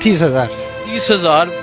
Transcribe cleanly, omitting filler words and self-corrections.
30,000 30,000،